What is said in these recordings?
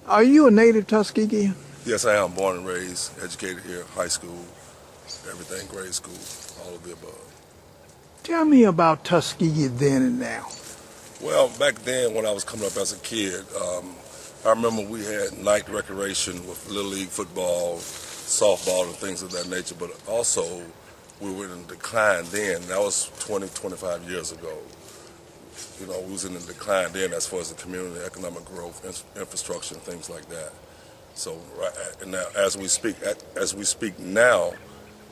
Are you a native Tuskegee? Yes, I am. Born and raised, educated here, high school, everything, grade school, all of the above. Tell me about Tuskegee then and now. Well, back then when I was coming up as a kid, I remember we had night recreation with Little League football, softball, and things of that nature, but also we were in decline then. That was 20, 25 years ago. You know, we was in a decline then as far as the community, economic growth, infrastructure, and things like that. So right and now, as we speak now,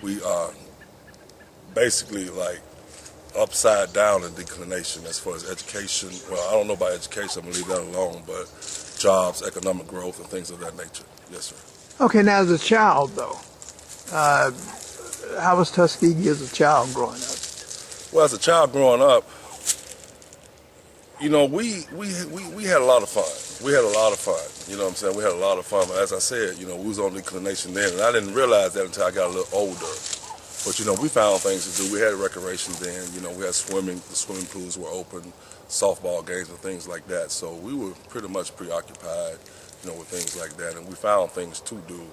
we are basically like upside down in declination as far as education. Well, I don't know about education. I'm gonna leave that alone. But jobs, economic growth, and things of that nature. Yes, sir. Okay, now as a child though, how was Tuskegee as a child growing up? Well, as a child growing up, you know, we had a lot of fun. We had a lot of fun. You know what I'm saying? We had a lot of fun. But as I said, you know, we was on declination then, and I didn't realize that until I got a little older. But, you know, we found things to do. We had recreation then. You know, we had swimming. The swimming pools were open, softball games and things like that. So we were pretty much preoccupied, you know, with things like that. And we found things to do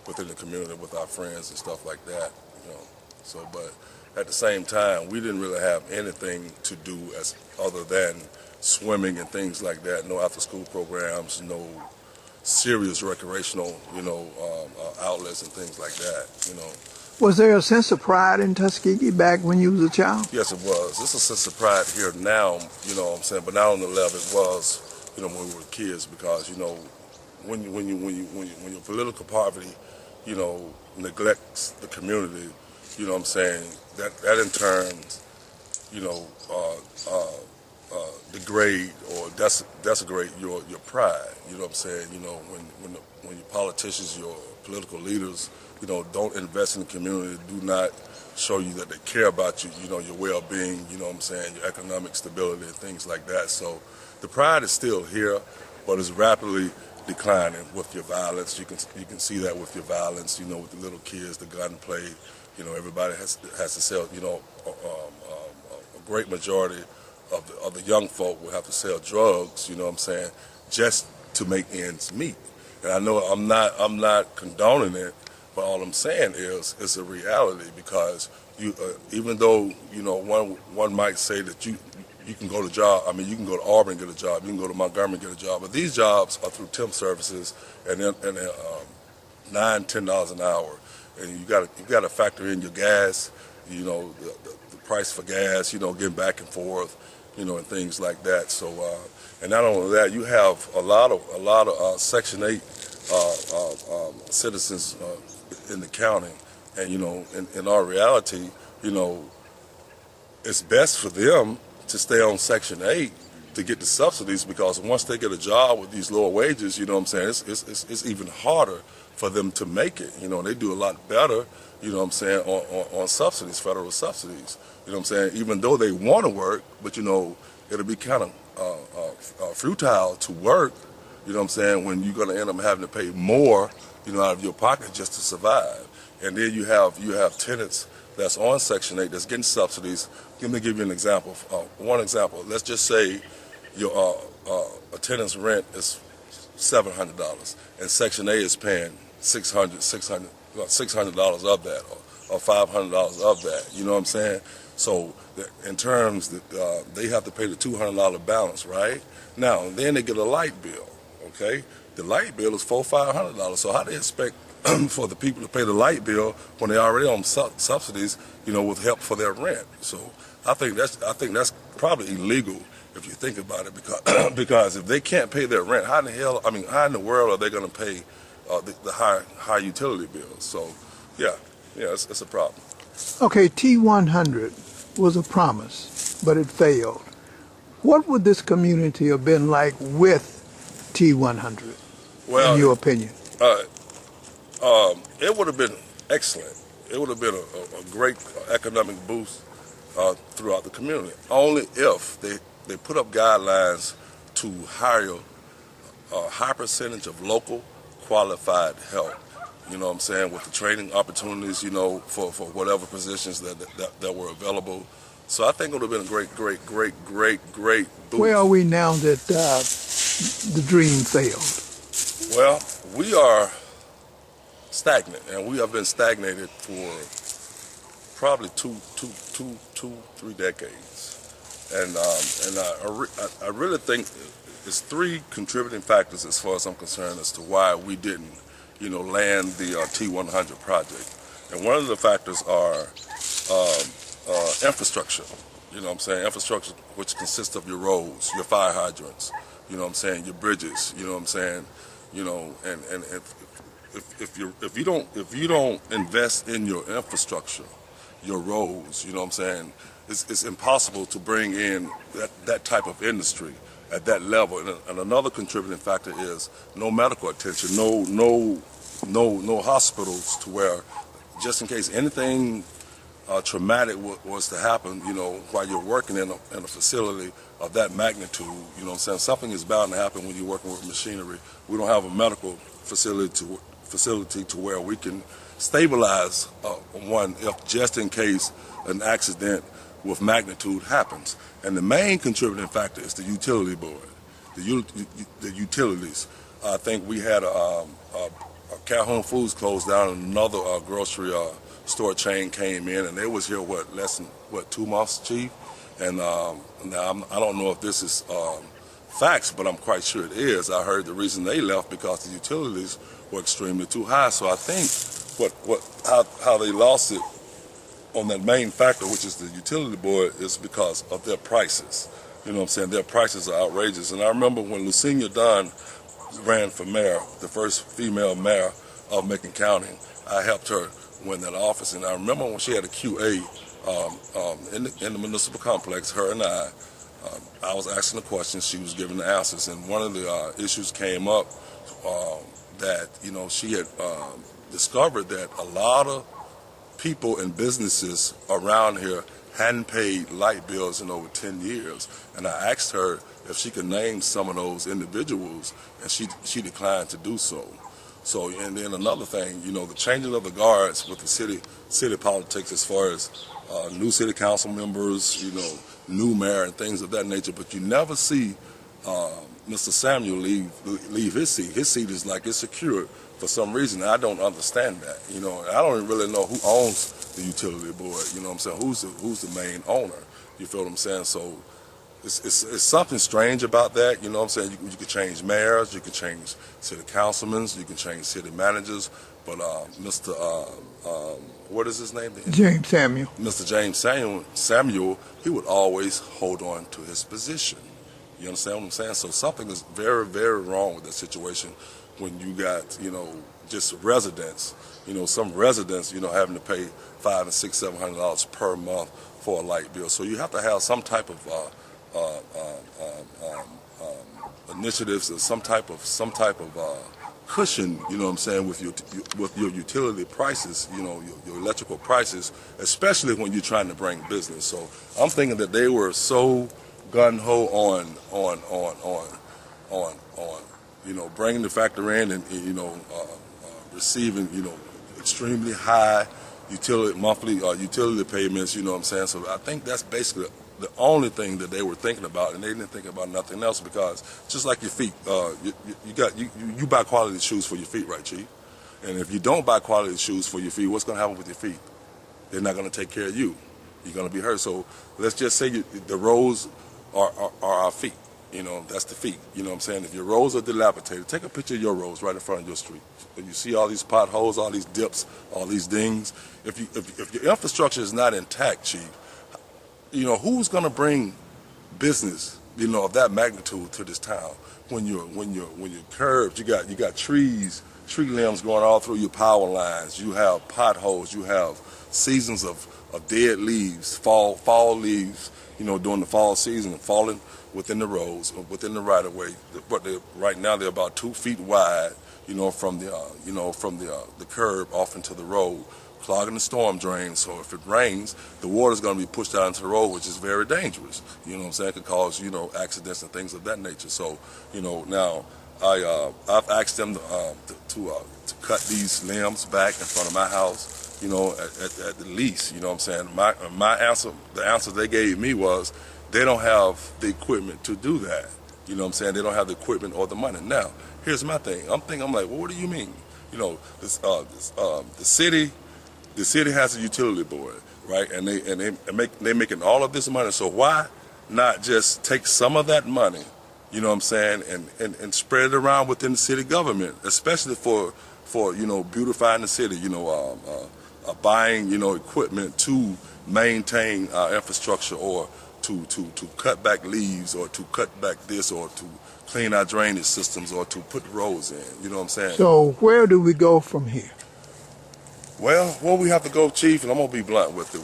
within the community with our friends and stuff like that, you know. So, but at the same time, we didn't really have anything to do as other than swimming and things like that. No after-school programs, no serious recreational, you know, outlets and things like that, you know. Was there a sense of pride in Tuskegee back when you was a child? Yes, it was. There's a sense of pride here now, you know what I'm saying, but not on the level it was, you know, when we were kids, because, you know, when your political poverty, you know, neglects the community, you know what I'm saying, that in turn, you know, degrade or desecrate your pride. You know what I'm saying? You know, when your politicians, your political leaders, you know, don't invest in the community, do not show you that they care about you, you know, your well-being, you know what I'm saying, your economic stability and things like that. So the pride is still here, but it's rapidly declining with your violence. You can see that with your violence, you know, with the little kids, the gunplay. You know, everybody has to sell, you know, a great majority of the young folk will have to sell drugs, you know what I'm saying, just to make ends meet. And I know I'm not condoning it, but all I'm saying is it's a reality, because you even though, you know, one might say that you can go to job. I mean, you can go to Auburn and get a job. You can go to Montgomery and get a job. But these jobs are through temp services, and they're $9–10 an hour. And you got to factor in your gas, you know, the price for gas, you know, getting back and forth, you know, and things like that. So, and not only that, you have a lot of Section 8 citizens in the county, and you know, in our reality, you know, it's best for them to stay on Section 8 to get the subsidies, because once they get a job with these lower wages, you know what I'm saying, it's even harder for them to make it. You know, they do a lot better, you know what I'm saying, on subsidies, federal subsidies. You know what I'm saying, even though they want to work, but you know, it'll be kind of futile to work, you know what I'm saying, when you're going to end up having to pay more, you know, out of your pocket just to survive. And then you have tenants that's on Section 8 that's getting subsidies. Let me give you an example. One example. Let's just say your a tenant's rent is $700, and Section 8 is paying $600 of that, or $500 of that. You know what I'm saying? So in terms that they have to pay the $200 balance, right? Now then they get a light bill. Okay, the light bill is $400–500. So how do they expect for the people to pay the light bill when they're already on subsidies, you know, with help for their rent? So I think that's probably illegal if you think about it, because if they can't pay their rent, how in the world are they going to pay the high utility bills? So yeah, it's a problem. Okay, T100 was a promise, but it failed. What would this community have been like with T100, well, in your opinion? It would have been excellent. It would have been a great economic boost throughout the community, only if they put up guidelines to hire a high percentage of local qualified help. You know what I'm saying, with the training opportunities, you know, for whatever positions that were available. So I think it would have been a great boost. Where are we now that the dream failed? Well, we are stagnant, and we have been stagnated for probably 3 decades. And I really think it's three contributing factors as far as I'm concerned as to why we didn't, land the T100 project. And one of the factors are infrastructure. You know what I'm saying? Infrastructure, which consists of your roads, your fire hydrants, you know what I'm saying, your bridges, you know what I'm saying, and if you don't invest in your infrastructure, your roads, you know what I'm saying, it's impossible to bring in that type of industry at that level. And another contributing factor is no medical attention, no hospitals to where, just in case anything traumatic was to happen, while you're working in a facility of that magnitude, you know what I'm saying, something is bound to happen when you're working with machinery. We don't have a medical facility to where we can stabilize one if just in case an accident with magnitude happens. And the main contributing factor is the utility board, the utilities. I think we had Calhoun Foods closed down, and another grocery store chain came in, and they was here less than 2 months, Chief. And now I don't know if this is facts, but I'm quite sure it is. I heard the reason they left because the utilities were extremely too high. So I think how they lost it on that main factor, which is the utility board, is because of their prices. You know what I'm saying? Their prices are outrageous. And I remember when Lucinia Dunn ran for mayor, the first female mayor of Macon County, I helped her win that office. And I remember when she had a QA in the municipal complex, her and I was asking the questions, she was giving the answers. And one of the issues came up that, she had discovered that a lot of people and businesses around here hadn't paid light bills in over 10 years. And I asked her if she could name some of those individuals, and she declined to do so. So, and then another thing, the changing of the guards with the city politics as far as new city council members, new mayor and things of that nature, but you never see Mr. Samuel leave his seat. His seat is like it's secured for some reason. I don't understand that. I don't really know who owns the utility board. You know what I'm saying? Who's the main owner? You feel what I'm saying? So it's something strange about that. You know what I'm saying? You could change mayors, you could change city councilmen, you can change city managers, but Mr. What is his name? James Samuel. Mr. James Samuel, he would always hold on to his position. You understand what I'm saying? So something is very, very wrong with that situation when you got, just residents, some residents, having to pay $500 and $600, $700 per month for a light bill. So you have to have some type of initiatives or some type of cushion, you know what I'm saying, with your utility prices, your electrical prices, especially when you're trying to bring business. So I'm thinking that they were so gun-ho on bringing the factor in and receiving extremely high monthly utility payments. You know what I'm saying? So I think that's basically the only thing that they were thinking about, and they didn't think about nothing else, because just like your feet, you buy quality shoes for your feet, right, Chief? And if you don't buy quality shoes for your feet, what's going to happen with your feet? They're not going to take care of you. You're going to be hurt. So let's just say the roads are our feet. That's the feet. You know what I'm saying? If your roads are dilapidated, take a picture of your roads right in front of your street. And you see all these potholes, all these dips, all these dings. If your infrastructure is not intact, Chief, who's going to bring business, of that magnitude to this town? When you're curved, you got tree limbs going all through your power lines. You have potholes. You have seasons of dead leaves, fall leaves, during the fall season, falling within the roads, within the right of way. But right now they're about 2 feet wide, from the curb off into the road, clogging the storm drains. So if it rains, the water's going to be pushed out into the road, which is very dangerous. You know what I'm saying? It could cause, accidents and things of that nature. So, now I've asked them to cut these limbs back in front of my house, at the least. You know what I'm saying? The answer they gave me was they don't have the equipment to do that. You know what I'm saying? They don't have the equipment or the money. Now, here's my thing. I'm like, well, what do you mean? You know, the city has a utility board, right? And they making all of this money. So why not just take some of that money, you know what I'm saying, and spread it around within the city government, especially for you know, beautifying the city, you know, buying, you know, equipment to maintain our infrastructure, or to cut back leaves, or to cut back this, or to clean our drainage systems, or to put roads in, you know what I'm saying? So where do we go from here? Well, where we have to go, Chief, and I'm going to be blunt with it,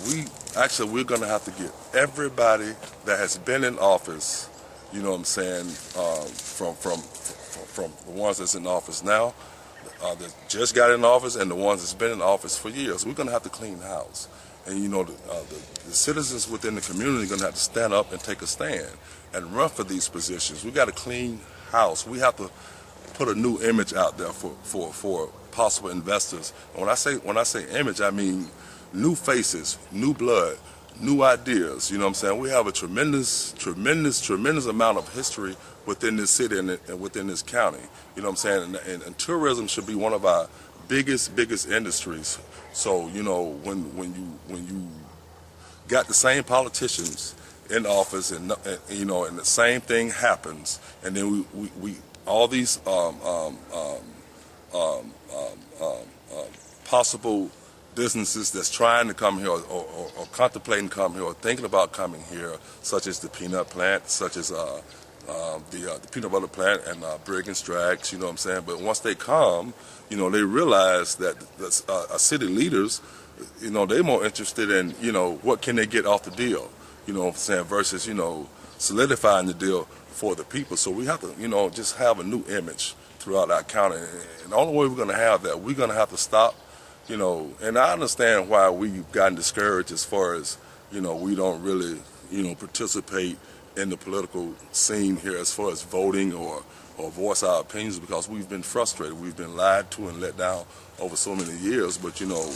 we're going to have to get everybody that has been in office, you know what I'm saying, from the ones that's in office now, that just got in office, and the ones that's been in office for years. We're going to have to clean house. And, you know, the citizens within the community are going to have to stand up and take a stand and run for these positions. We got a clean house. We have to put a new image out there for possible investors. And when I say image, I mean new faces, new blood, new ideas. You know what I'm saying? We have a tremendous amount of history within this city and within this county. You know what I'm saying? And tourism should be one of our biggest industries. So, you know, when you got the same politicians in office, and you know, and the same thing happens, and then we all these possible businesses that's trying to come here, or contemplating coming here, or thinking about coming here, such as the peanut plant, such as the peanut butter plant, and Briggs Drags, you know what I'm saying? But once they come, you know, they realize that city leaders, you know, they're more interested in, you know, what can they get off the deal, you know what I'm saying, versus, you know, solidifying the deal for the people. So we have to, you know, just have a new image throughout our county. And the only way we're going to have that, we're going to have to stop, you know, and I understand why we've gotten discouraged as far as, you know, we don't really, you know, participate in the political scene here as far as voting or voice our opinions, because we've been frustrated. We've been lied to and let down over so many years. But, you know,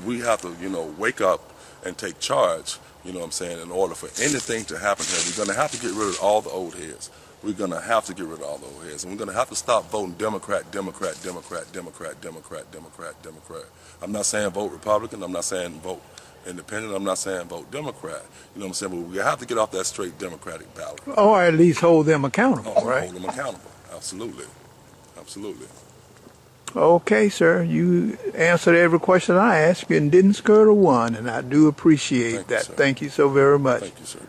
we have to, you know, wake up and take charge, you know what I'm saying, in order for anything to happen here. We're going to have to get rid of all the old heads. We're going to have to get rid of all the old heads. And we're going to have to stop voting Democrat. I'm not saying vote Republican. I'm not saying vote Independent. I'm not saying vote Democrat. You know what I'm saying? But we have to get off that straight Democratic ballot. Or at least hold them accountable, right? Hold them accountable. Absolutely. Absolutely. Okay, sir. You answered every question I asked you and didn't skirt a one, and I do appreciate that. You, thank you so very much. Thank you, sir.